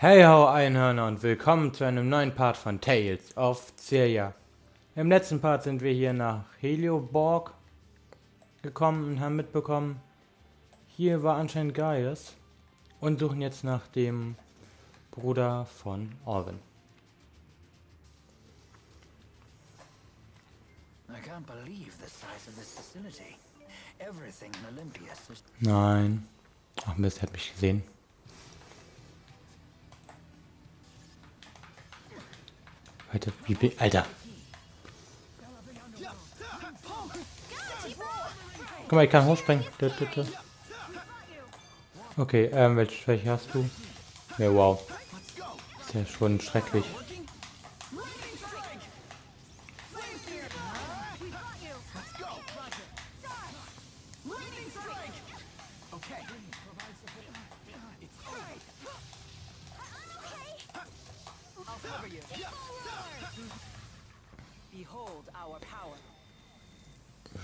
Hey ho Einhörner und willkommen zu einem neuen Part von Tales of Xillia. Im letzten Part sind wir hier nach Helioborg gekommen und haben mitbekommen, hier war anscheinend Gaius und suchen jetzt nach dem Bruder von Orwin. Nein. Ach Mist, hat mich gesehen. Alter. Guck mal, ich kann hochspringen. Okay, welche Schwäche hast du? Ja, wow. Ist ja schon schrecklich.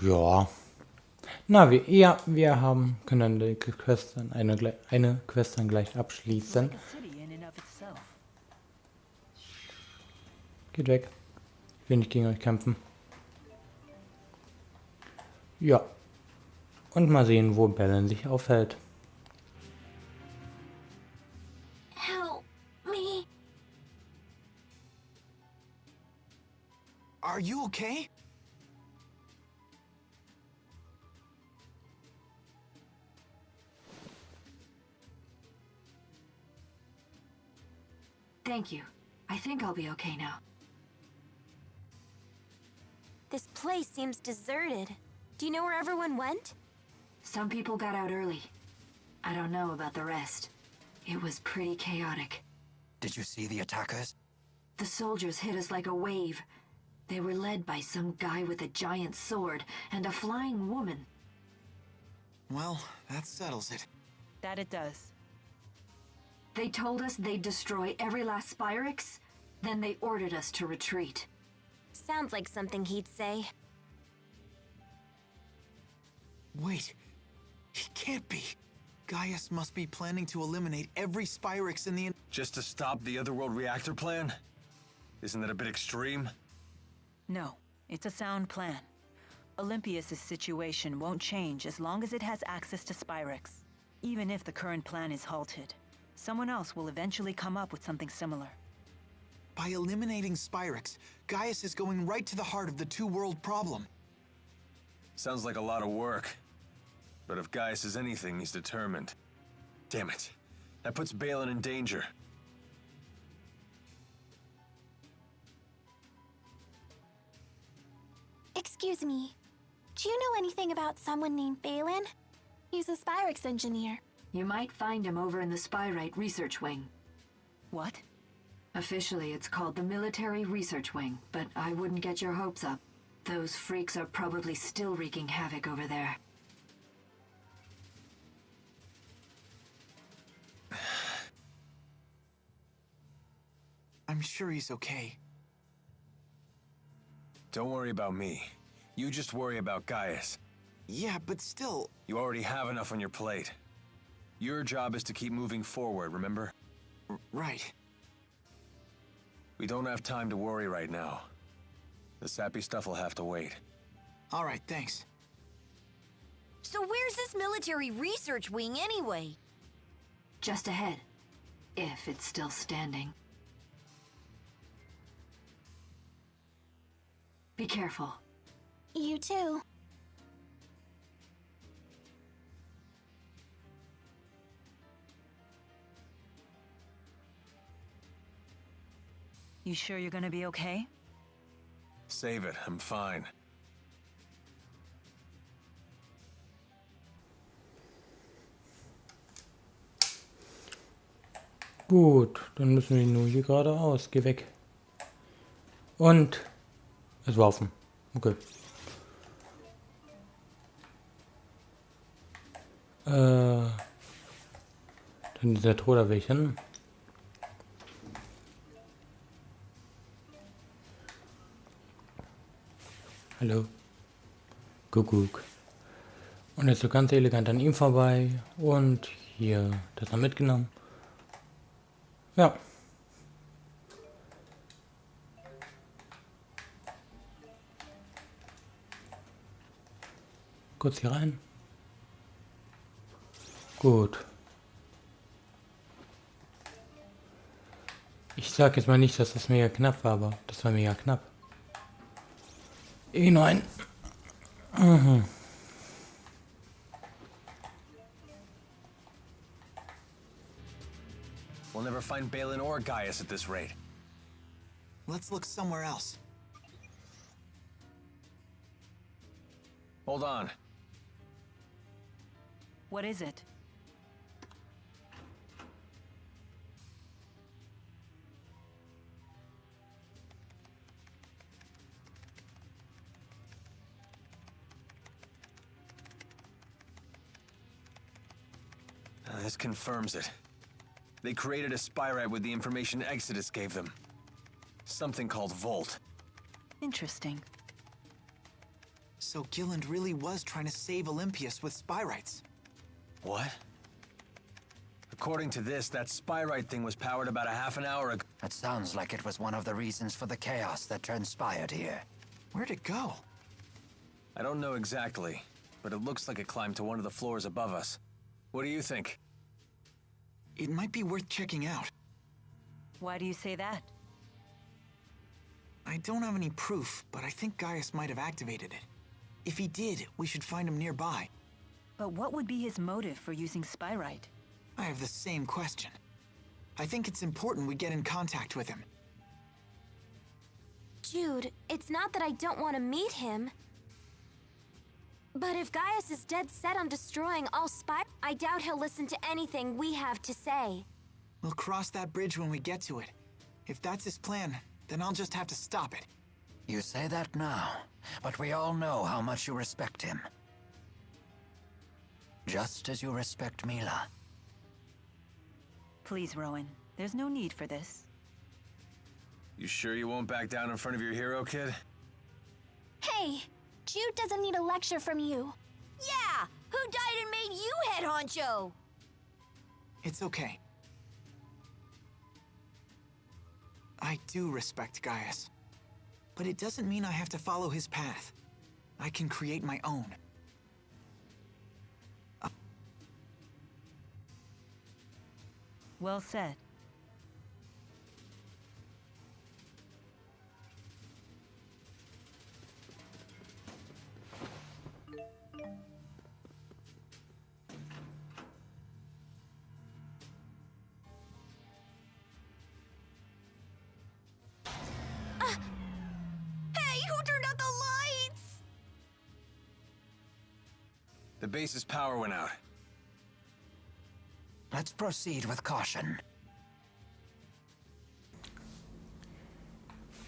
Ja. Na, wir können dann die Quest dann eine Quest dann gleich abschließen. Geht weg. Ich will nicht gegen euch kämpfen. Ja. Und mal sehen, wo Bellen sich aufhält. Help me. Are you okay? Thank you. I think I'll be okay now. This place seems deserted. Do you know where everyone went? Some people got out early. I don't know about the rest. It was pretty chaotic. Did you see the attackers? The soldiers hit us like a wave. They were led by some guy with a giant sword and a flying woman. Well, that settles it. That it does. They told us they'd destroy every last Spyrix, then they ordered us to retreat. Sounds like something he'd say. Wait, he can't be. Gaius must be planning to eliminate every Spyrix in the... Just to stop the Otherworld reactor plan? Isn't that a bit extreme? No, it's a sound plan. Olympias' situation won't change as long as it has access to Spyrix. Even if the current plan is halted, someone else will eventually come up with something similar. By eliminating Spyrix, Gaius is going right to the heart of the two-world problem. Sounds like a lot of work. But if Gaius is anything, he's determined. Damn it. That puts Balin in danger. Excuse me. Do you know anything about someone named Balin? He's a Spyrix engineer. You might find him over in the Spyrite Research Wing. What? Officially, it's called the Military Research Wing, but I wouldn't get your hopes up. Those freaks are probably still wreaking havoc over there. I'm sure he's okay. Don't worry about me. You just worry about Gaius. Yeah, but still... You already have enough on your plate. Your job is to keep moving forward, remember? Right. We don't have time to worry right now. The sappy stuff will have to wait. All right, thanks. So where's this military research wing anyway? Just ahead. If it's still standing. Be careful. You too. You sure you're gonna be okay? Save it, I'm fine. Gut, dann müssen wir nur hier geradeaus. Geh weg. Und es war offen. Okay. Dann dieser Tod welchen. Hallo. Kuckuck. Und jetzt so ganz elegant an ihm vorbei. Und hier das noch mitgenommen. Ja. Kurz hier rein. Gut. Ich sag jetzt mal nicht, dass das mega knapp war, aber das war mega knapp. E9. Mhm. We'll never find Balin or Gaius at this rate. Let's look somewhere else. Hold on. What is it? This confirms it. They created a spyrite with the information Exodus gave them. Something called Volt. Interesting. So Gilland really was trying to save Olympius with spyrites. What? According to this, that spyrite thing was powered about a half an hour ago. That sounds like it was one of the reasons for the chaos that transpired here. Where'd it go? I don't know exactly, but it looks like it climbed to one of the floors above us. What do you think? It might be worth checking out. Why do you say that? I don't have any proof, but I think Gaius might have activated it. If he did, we should find him nearby. But what would be his motive for using spyrite? I have the same question. I think it's important we get in contact with him. Jude, it's not that I don't want to meet him. But if Gaius is dead set on destroying all spy, I doubt he'll listen to anything we have to say. We'll cross that bridge when we get to it. If that's his plan, then I'll just have to stop it. You say that now, but we all know how much you respect him. Just as you respect Mila. Please, Rowan. There's no need for this. You sure you won't back down in front of your hero, kid? Hey, Jude doesn't need a lecture from you. Yeah! Who died and made you head honcho? It's okay. I do respect Gaius. But it doesn't mean I have to follow his path. I can create my own. Well said. Hey, who turned out the lights? The base's power went out. Let's proceed with caution.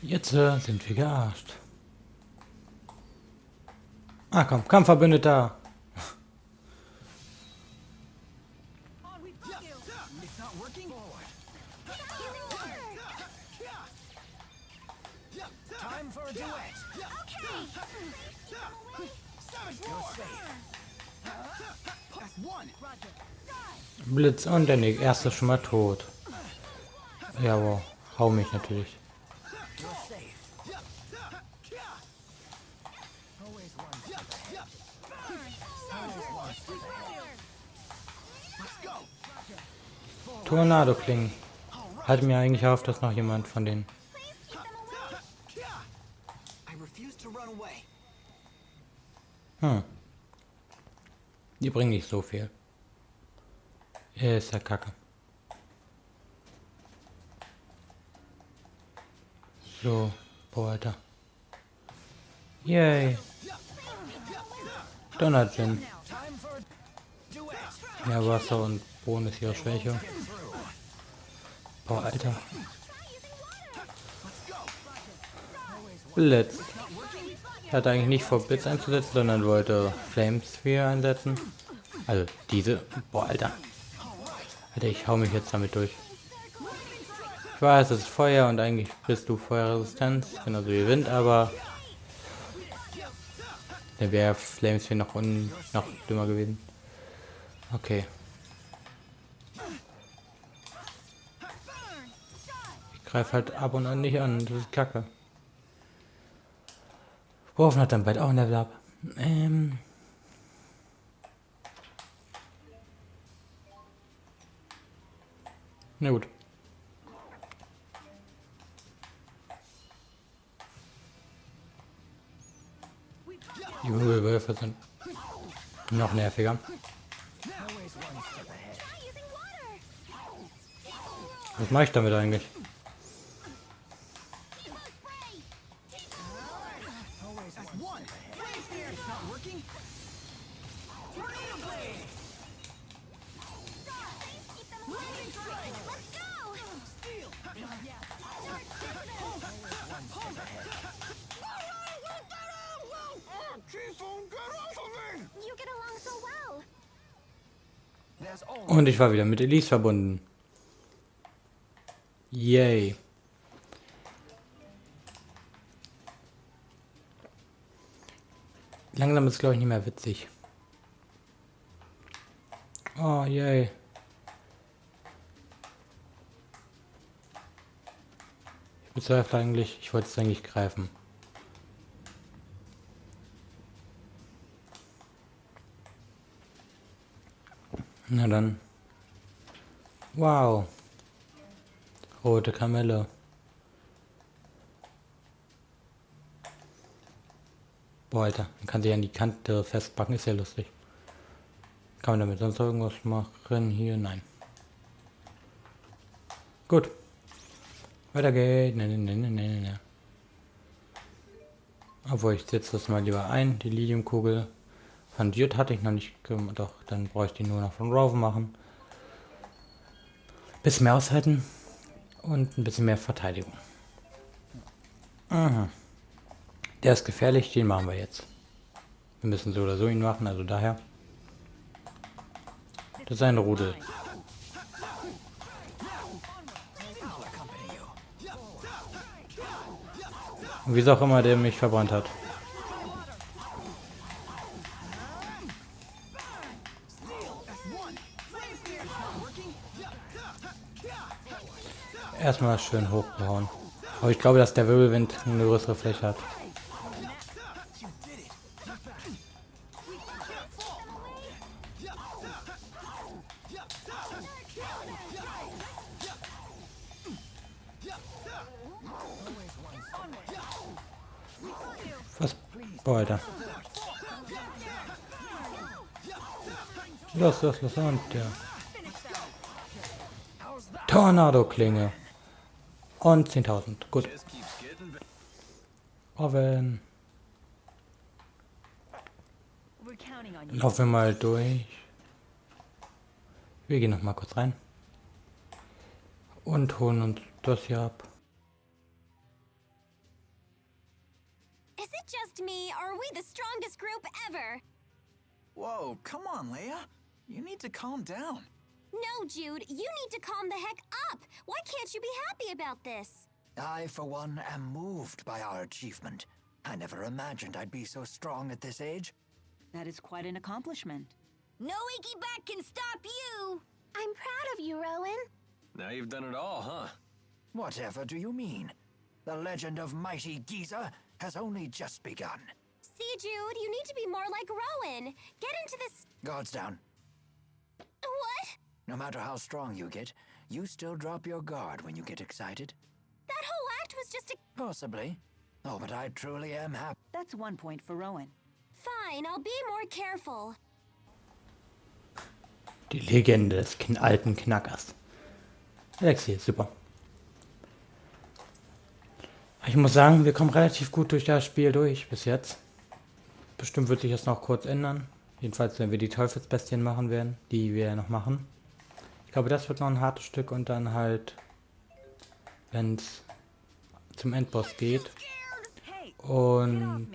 Jetzt sind wir gearscht. Ah komm, Kampfverbündeter. It's not working? Time for a duet. That's one. Blitz und der erste ist schon mal tot. Ja, wow. Hau mich natürlich. Tornado klingen. Hatte mir eigentlich auf, dass noch jemand von denen. I refuse to run away. Die bringen nicht so viel. Ist ja kacke. So, boah, Alter. Yay. Donnerchen. Ja, Wasser und Boden ist ihre Schwäche. Boah, Alter. Blitz. Er hat eigentlich nicht vor, Blitz einzusetzen, sondern wollte Flamesphere einsetzen. Also diese. Boah, Alter. Alter, ich hau mich jetzt damit durch. Ich weiß, es ist Feuer und eigentlich bist du Feuerresistenz, genauso wie Wind, aber dann wäre Flamesphere noch dümmer gewesen. Okay. Greif halt ab und an nicht an. Das ist kacke. Worauf hat dann bald auch ein Level ab? Na gut. Die Würfel sind noch nerviger. Was mache ich damit eigentlich? You get along so well. Und ich war wieder mit Elise verbunden. Yay. Langsam ist es, glaube ich, nicht mehr witzig. Oh, yay. Ich bezweifle eigentlich, ich wollte es eigentlich greifen. Na dann. Wow. Rote Kamelle. Boah, Alter. Man kann sich an die Kante festpacken. Ist ja lustig. Kann man damit sonst irgendwas machen? Hier? Nein. Gut. Weiter geht's. Ne. Obwohl, ich setze das mal lieber ein. Die Liliumkugel. Von Jut hatte ich noch nicht gemacht. Doch, dann brauche ich die nur noch von Roven machen. Bisschen mehr aushalten. Und ein bisschen mehr Verteidigung. Aha. Der ist gefährlich, den machen wir jetzt. Wir müssen so oder so ihn machen, also daher. Das ist ein Rudel. Und wie auch immer der mich verbrannt hat. Erstmal schön hochgehauen. Aber ich glaube, dass der Wirbelwind eine größere Fläche hat. Was? Boah, Alter. Los. Und der Tornado-Klinge. Und 10.000. Gut. Oven. Laufen wir mal durch. Wir gehen noch mal kurz rein. Und holen uns das hier ab. Is it just me, or are we the strongest group ever? Whoa, come on, Leia. You need to calm down. No, Jude, you need to calm the heck up. Why can't you be happy about this? I, for one, am moved by our achievement. I never imagined I'd be so strong at this age. That is quite an accomplishment. No icky back can stop you! I'm proud of you, Rowan. Now you've done it all, huh? Whatever do you mean? The legend of mighty Giza has only just begun. See, Jude, you need to be more like Rowan. Get into this... Guards down. What? No matter how strong you get, you still drop your guard when you get excited. That whole act was just a... Possibly. Oh, but I truly am happy. That's 1 point for Rowan. Fine, I'll be more careful. Die Legende des alten Knackers. Alexi, super. Ich muss sagen, wir kommen relativ gut durch das Spiel durch bis jetzt. Bestimmt wird sich das noch kurz ändern. Jedenfalls, wenn wir die Teufelsbestien machen werden, die wir noch machen. Ich glaube, das wird noch ein hartes Stück und dann halt, wenn es zum Endboss geht. Und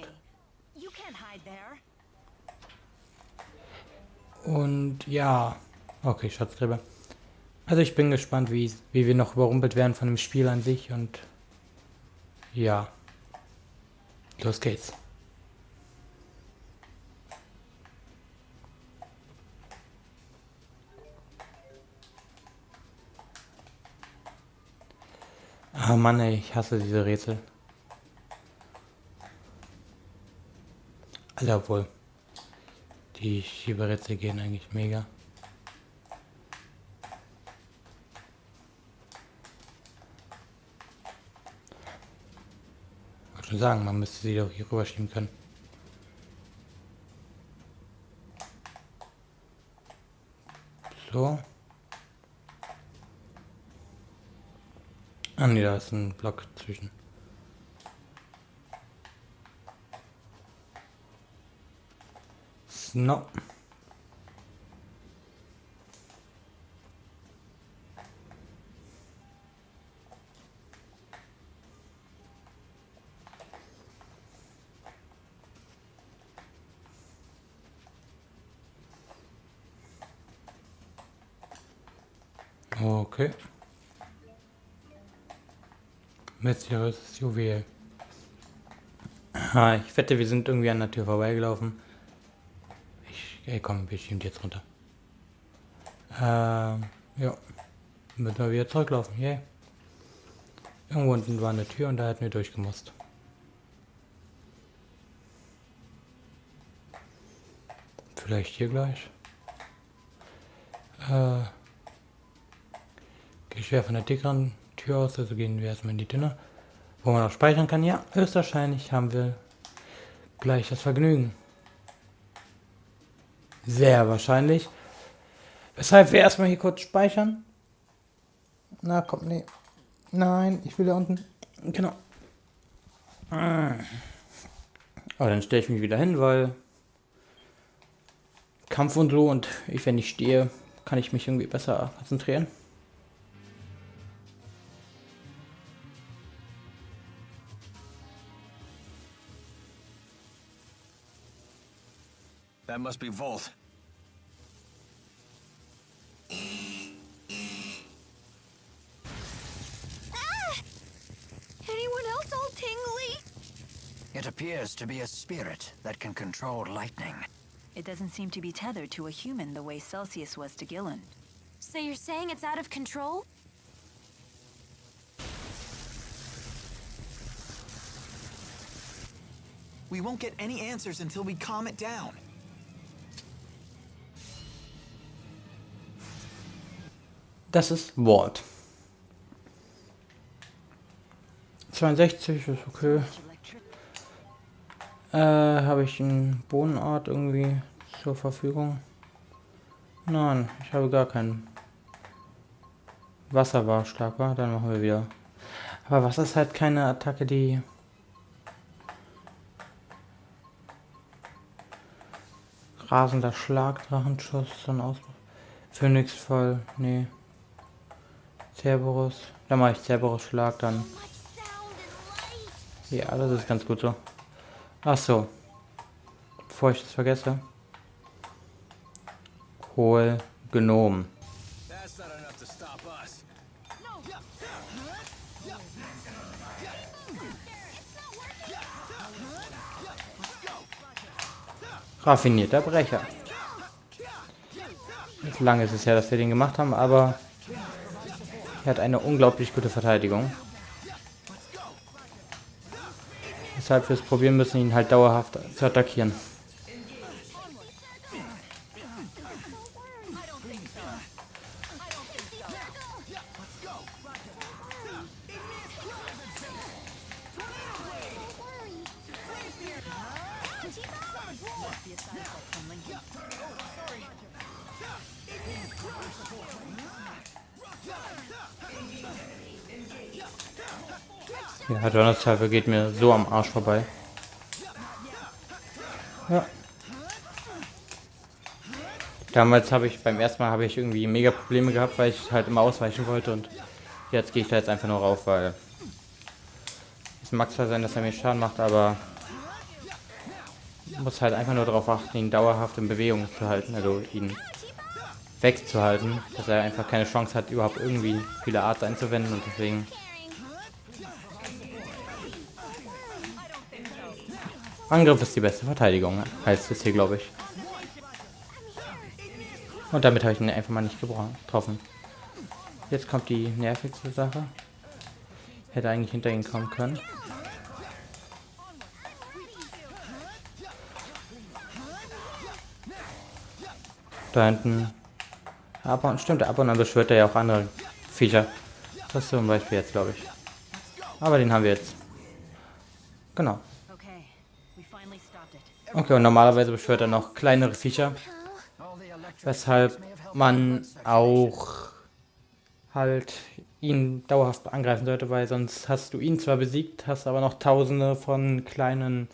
ja, okay, Schatzgräber. Also ich bin gespannt, wie wir noch überrumpelt werden von dem Spiel an sich und ja, los geht's. Oh Mann, ey, ich hasse diese Rätsel. Alter, obwohl. Die Schieberätsel gehen eigentlich mega. Ich wollte schon sagen, man müsste sie doch hier rüberschieben können. So. Ah ne, da ist ein Block zwischen. No. Okay. Mysteriöses Juwel. Ah, ich wette, wir sind irgendwie an der Tür vorbeigelaufen. Ey, komm, wir schieben die jetzt runter. Ja. Müssen wir wieder zurücklaufen. Yay. Irgendwo unten war eine Tür und da hätten wir durchgemusst. Vielleicht hier gleich. Gehe schwer von der dickeren Tür aus, also gehen wir erstmal in die dünne. Wo man auch speichern kann. Ja, höchstwahrscheinlich haben wir gleich das Vergnügen. Sehr wahrscheinlich. Weshalb wir erstmal hier kurz speichern. Na, komm, nee. Nein, ich will da unten. Genau. Aber dann stelle ich mich wieder hin, weil Kampf und so und ich, wenn ich stehe, kann ich mich irgendwie besser konzentrieren. That must be Volt. Anyone else all tingly? It appears to be a spirit that can control lightning. It doesn't seem to be tethered to a human the way Celsius was to Gillen. So you're saying it's out of control? We won't get any answers until we calm it down. Das ist Wort. 62 ist okay. Habe ich einen Bohnenart irgendwie zur Verfügung? Nein, ich habe gar keinen. Wasser war stark, war? Dann machen wir wieder. Aber Wasser ist halt keine Attacke, die... Rasender Schlag, Drachenschuss, dann aus... Phönixfall, nee. Cerberus. Dann mache ich Cerberus Schlag, dann... Ja, das ist ganz gut so. Ach so. Bevor ich das vergesse. Hol Gnom. That's not enough to stop us. Raffinierter Brecher. Jetzt lange ist es ja, dass wir den gemacht haben, aber er hat eine unglaublich gute Verteidigung. Deshalb wir es probieren müssen, ihn halt dauerhaft zu attackieren. Ja, Donnerstag geht mir so am Arsch vorbei. Ja. Damals beim ersten Mal habe ich irgendwie mega Probleme gehabt, weil ich halt immer ausweichen wollte und jetzt gehe ich da jetzt einfach nur rauf, weil es mag zwar sein, dass er mir Schaden macht, aber muss halt einfach nur darauf achten, ihn dauerhaft in Bewegung zu halten, also ihn wegzuhalten, dass er einfach keine Chance hat, überhaupt irgendwie viele Arts einzuwenden und deswegen Angriff ist die beste Verteidigung, heißt es hier, glaube ich. Und damit habe ich ihn einfach mal nicht getroffen. Jetzt kommt die nervigste Sache. Hätte eigentlich hinter ihn kommen können. Da hinten. Stimmt, ab und an beschwört er ja auch andere Viecher. Das zum Beispiel jetzt, glaube ich. Aber den haben wir jetzt. Genau. Okay, und normalerweise beschwört er noch kleinere Viecher. Weshalb man auch halt ihn dauerhaft angreifen sollte, weil sonst hast du ihn zwar besiegt, hast aber noch tausende von kleinen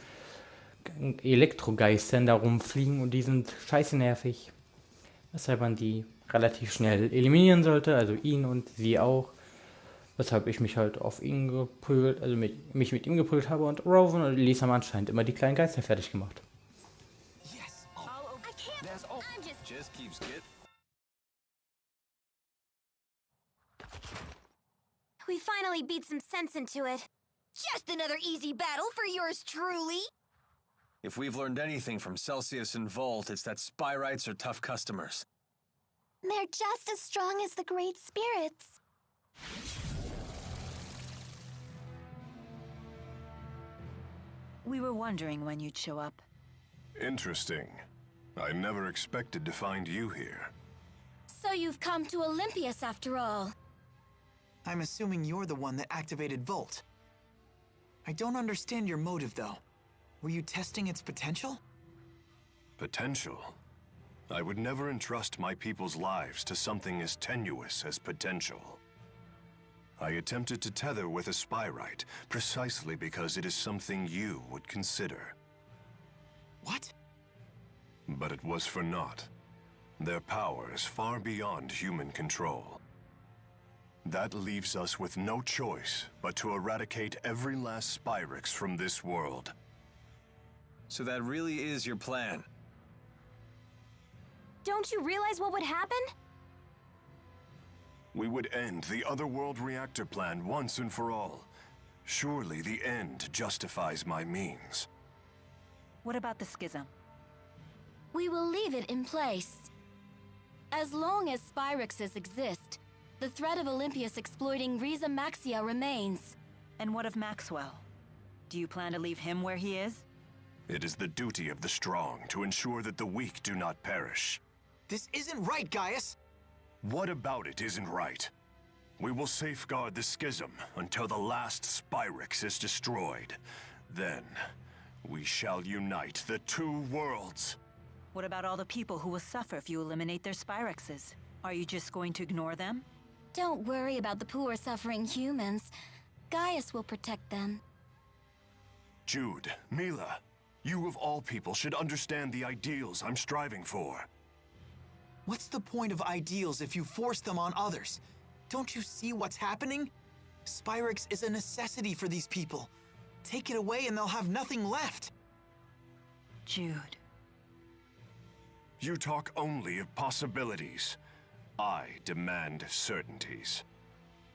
Elektrogeistern da rumfliegen und die sind scheiße nervig. Weshalb man die relativ schnell eliminieren sollte, also ihn und sie auch. Weshalb ich mich halt auf ihn geprügelt, also mich mit ihm geprügelt habe und Rowan und Elisa haben anscheinend immer die kleinen Geister fertig gemacht. We finally beat some sense into it. Just another easy battle for yours truly. If we've learned anything from Celsius and Volt, it's that Spyrites are tough customers. They're just as strong as the Great Spirits. We were wondering when you'd show up. Interesting. I never expected to find you here. So you've come to Olympias after all. I'm assuming you're the one that activated Volt. I don't understand your motive, though. Were you testing its potential? Potential? I would never entrust my people's lives to something as tenuous as potential. I attempted to tether with a Spyrite, precisely because it is something you would consider. What? But it was for naught. Their power is far beyond human control. That leaves us with no choice but to eradicate every last Spyrix from this world. So that really is your plan? Don't you realize what would happen? We would end the Otherworld reactor plan once and for all. Surely the end justifies my means. What about the schism? We will leave it in place. As long as Spyrixes exist, the threat of Olympias exploiting Riza Maxia remains. And what of Maxwell? Do you plan to leave him where he is? It is the duty of the strong to ensure that the weak do not perish. This isn't right, Gaius! What about it isn't right? We will safeguard the schism until the last Spyrix is destroyed. Then, we shall unite the two worlds. What about all the people who will suffer if you eliminate their Spyrixes? Are you just going to ignore them? Don't worry about the poor suffering humans. Gaius will protect them. Jude, Mila, you of all people should understand the ideals I'm striving for. What's the point of ideals if you force them on others? Don't you see what's happening? Spyrix is a necessity for these people. Take it away and they'll have nothing left. Jude. You talk only of possibilities. I demand certainties.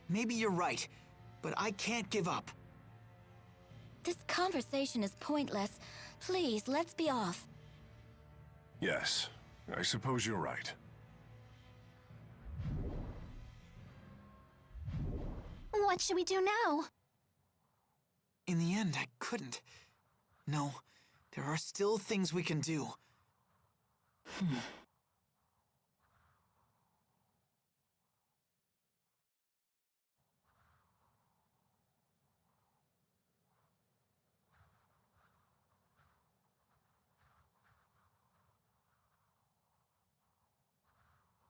Maybe you're right, but I can't give up. This conversation is pointless. Please, let's be off. Yes, I suppose you're right. What should we do now? In the end, I couldn't. No, there are still things we can do.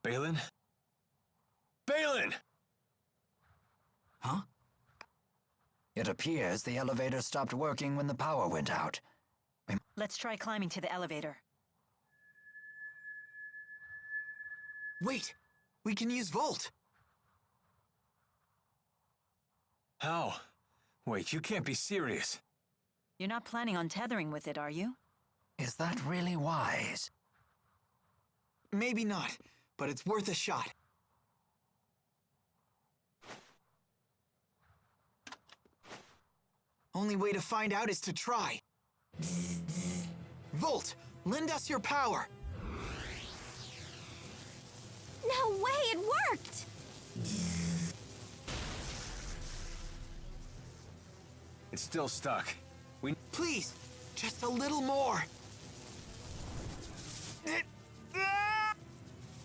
Balin? Balin! Huh? It appears the elevator stopped working when the power went out. Let's try climbing to the elevator. Wait! We can use Volt! How? Wait, you can't be serious. You're not planning on tethering with it, are you? Is that really wise? Maybe not, but it's worth a shot. Only way to find out is to try. Volt, lend us your power. No way, it worked! It's still stuck. Please, just a little more.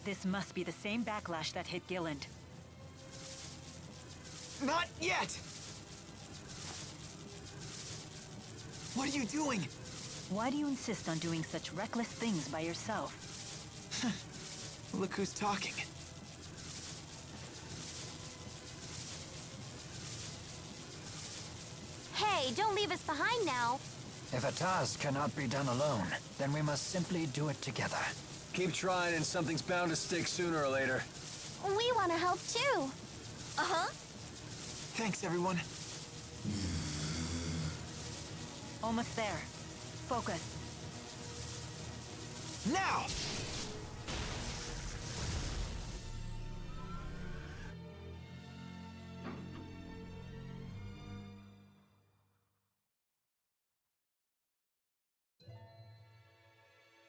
This must be the same backlash that hit Gilland. Not yet! What are you doing? Why do you insist on doing such reckless things by yourself? Look who's talking. Hey, don't leave us behind now. If a task cannot be done alone, then we must simply do it together. Keep trying and something's bound to stick sooner or later. We want to help too. Uh-huh. Thanks, everyone. Almost there. Focus. Now!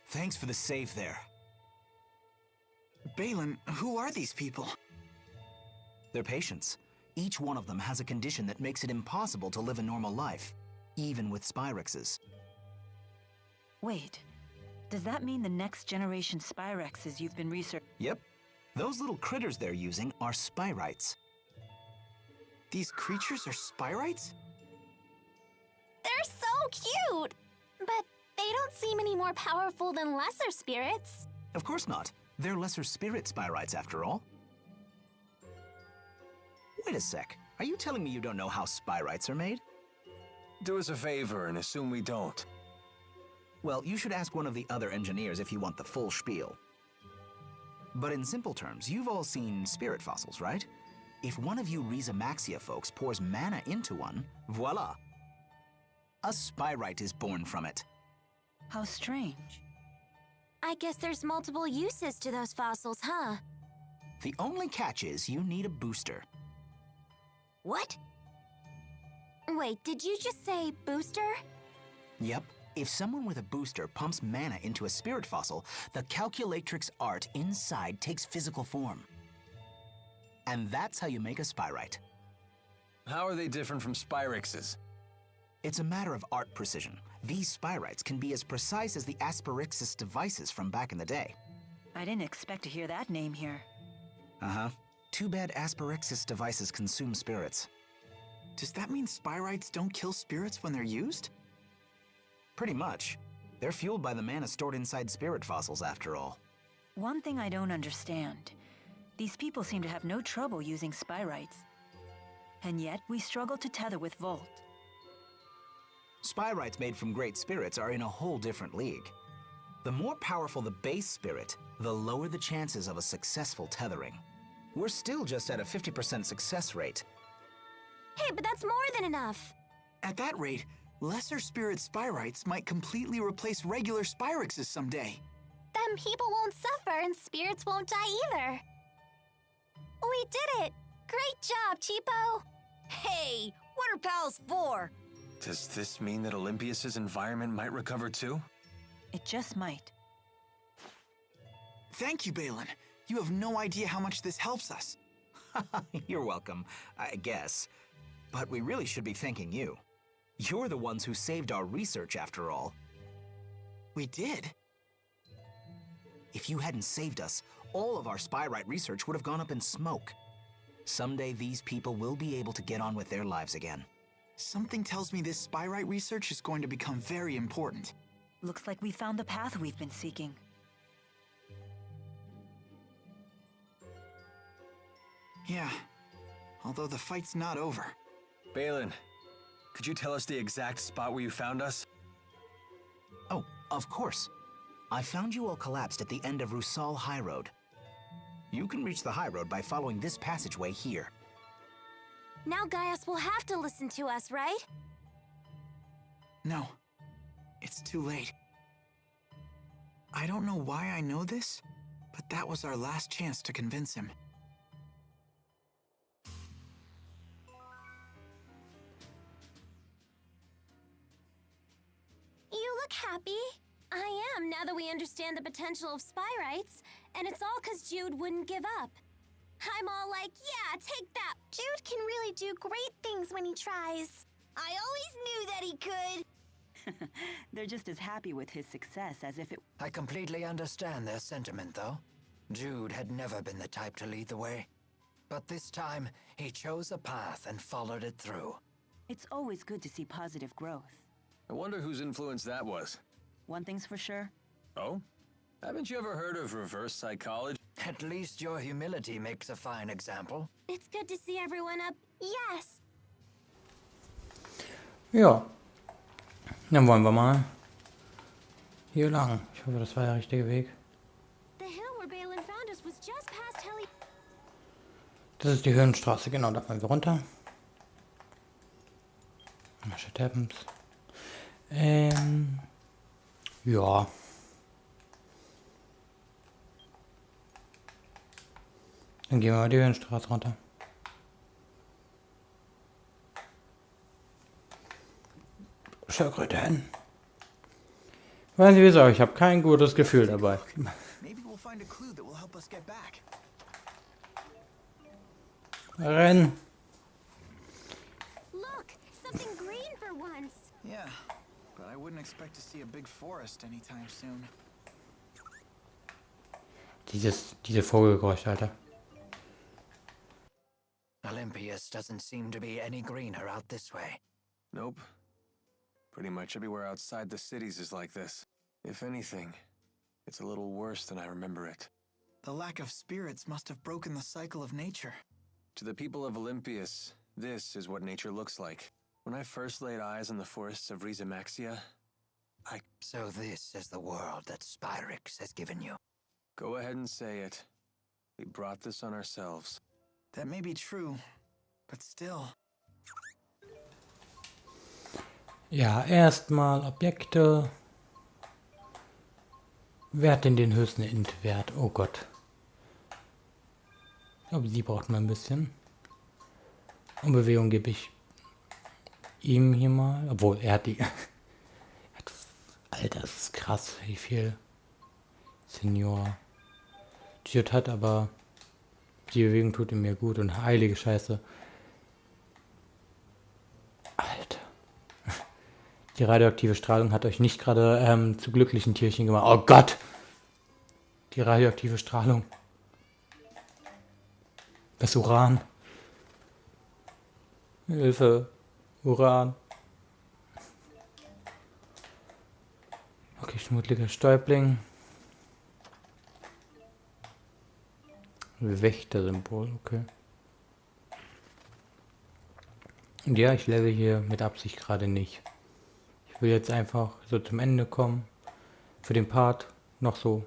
Thanks for the save there. Balin, who are these people? They're patients. Each one of them has a condition that makes it impossible to live a normal life, even with Spyrexes. Wait. Does that mean the next generation Spyrexes you've been researching? Yep. Those little critters they're using are Spyrites. These creatures are Spyrites? They're so cute! But they don't seem any more powerful than lesser spirits. Of course not. They're lesser spirit Spyrites after all. Wait a sec. Are you telling me you don't know how Spyrites are made? Do us a favor and assume we don't. Well, you should ask one of the other engineers if you want the full spiel. But in simple terms, you've all seen spirit fossils, right? If one of you Rhizamaxia folks pours mana into one, voila! A Spyrite is born from it. How strange. I guess there's multiple uses to those fossils, huh? The only catch is you need a booster. What? Wait, did you just say booster? Yep. If someone with a booster pumps mana into a spirit fossil, the calculatrix art inside takes physical form. And that's how you make a Spyrite. How are they different from Spyrexes? It's a matter of art precision. These Spyrites can be as precise as the Asperixis devices from back in the day. I didn't expect to hear that name here. Uh-huh. Too bad Asperixis devices consume spirits. Does that mean Spyrites don't kill spirits when they're used? Pretty much. They're fueled by the mana stored inside spirit fossils, after all. One thing I don't understand. These people seem to have no trouble using Spyrites. And yet, we struggle to tether with Volt. Spyrites made from great spirits are in a whole different league. The more powerful the base spirit, the lower the chances of a successful tethering. We're still just at a 50% success rate. Hey, but that's more than enough. At that rate, lesser spirit Spyrites might completely replace regular Spyrexes someday. Then people won't suffer and spirits won't die either. We did it! Great job, Cheapo! Hey, what are pals for? Does this mean that Olympias's environment might recover too? It just might. Thank you, Balin. You have no idea how much this helps us. You're welcome, I guess. But we really should be thanking you. You're the ones who saved our research, after all. We did? If you hadn't saved us, all of our Spyrite research would have gone up in smoke. Someday these people will be able to get on with their lives again. Something tells me this Spyrite research is going to become very important. Looks like we found the path we've been seeking. Yeah, although the fight's not over. Balin, could you tell us the exact spot where you found us? Oh, of course. I found you all collapsed at the end of Rusal High Road. You can reach the High Road by following this passageway here. Now Gaius will have to listen to us, right? No, it's too late. I don't know why I know this, but that was our last chance to convince him. You look happy. I am, now that we understand the potential of Spyrites, and it's all 'cause Jude wouldn't give up. I'm all like, yeah, take that. Jude can really do great things when he tries. I always knew that he could. They're just as happy with his success as if it... I completely understand their sentiment, though. Jude had never been the type to lead the way. But this time, he chose a path and followed it through. It's always good to see positive growth. I wonder whose influence that was. One thing's for sure. Oh? Haven't you ever heard of reverse psychology? At least your humility makes a fine example. It's good to see everyone up. Yes. Ja. Dann wollen wir mal hier lang. Ich hoffe, das war der richtige Weg. The hill where Balin found us was just past Heli. Das ist die Höhenstraße, genau, da wollen wir runter. Shit happens. Ja. Dann gehen wir mal die Höhenstraße runter. Schildkröte hin. Weißt du wieso? Ich habe kein gutes Gefühl dabei. Maybe we'll find a clue that will help us get back. Renn! Look, something green for once. Yeah, but I wouldn't expect to see a big forest anytime soon. Diese Vogelgeräusche, Alter. Olympias doesn't seem to be any greener out this way. Nope. Pretty much everywhere outside the cities is like this. If anything, it's a little worse than I remember it. The lack of spirits must have broken the cycle of nature. To the people of Olympias, this is what nature looks like. When I first laid eyes on the forests of Riza Maxia, So this is the world that Spyrix has given you. Go ahead and say it. We brought this on ourselves. That may be true, but still. Ja, erstmal Objekte. Wer hat denn den höchsten Int-Wert? Oh Gott. Ich glaube, sie braucht mal ein bisschen. Und Bewegung gebe ich ihm hier mal. Obwohl, er hat die... Alter, das ist krass, wie viel Senior Jude hat, aber die Bewegung tut ihm mir gut und heilige Scheiße. Alter. Die radioaktive Strahlung hat euch nicht gerade zu glücklichen Tierchen gemacht. Oh Gott! Die radioaktive Strahlung. Das Uran. Hilfe. Uran. Okay, schmuddeliger Stäubling. Wächter-Symbol, okay. Und ja, ich level hier mit Absicht gerade nicht. Ich will jetzt einfach so zum Ende kommen. Für den Part noch so.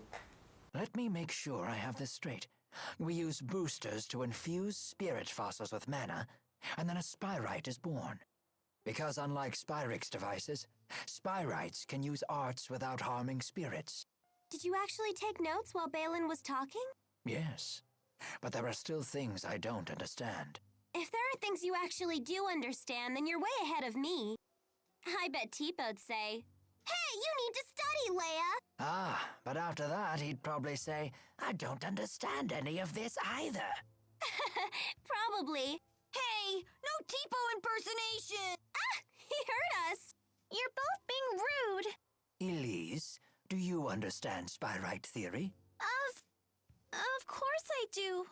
Let me make sure I have this straight. We use boosters to infuse spirit fossils with mana, and then a spyrite is born. Because unlike Spyrix devices, spyrites can use arts without harming spirits. Did you actually take notes while Balin was talking? Yes, but there are still things I don't understand. If there are things you actually do understand, then you're way ahead of me. I bet Teepo'd say, "Hey, you need to study, Leia!" Ah, but after that he'd probably say, I don't understand any of this either. Probably. Hey, no Tipo impersonation! Ah, he heard us. You're both being rude. Elise, do you understand spyrite theory? Of course I do.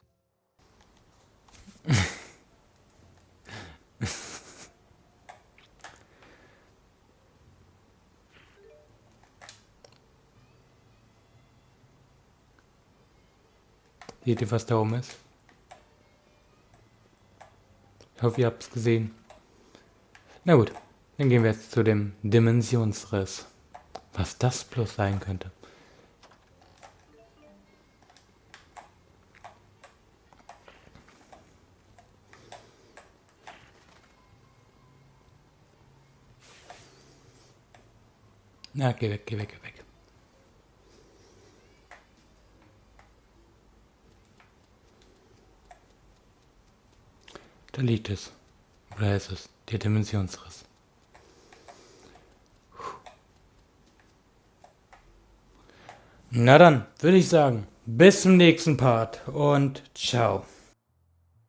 Seht ihr, was da oben ist? Ich hoffe, ihr habt es gesehen. Na gut, dann gehen wir jetzt zu dem Dimensionsriss. Was das bloß sein könnte. Na, geh weg, geh weg, geh weg. Da liegt es. Oder ist es? Der Dimensionsriss. Na dann, würde ich sagen, bis zum nächsten Part und ciao.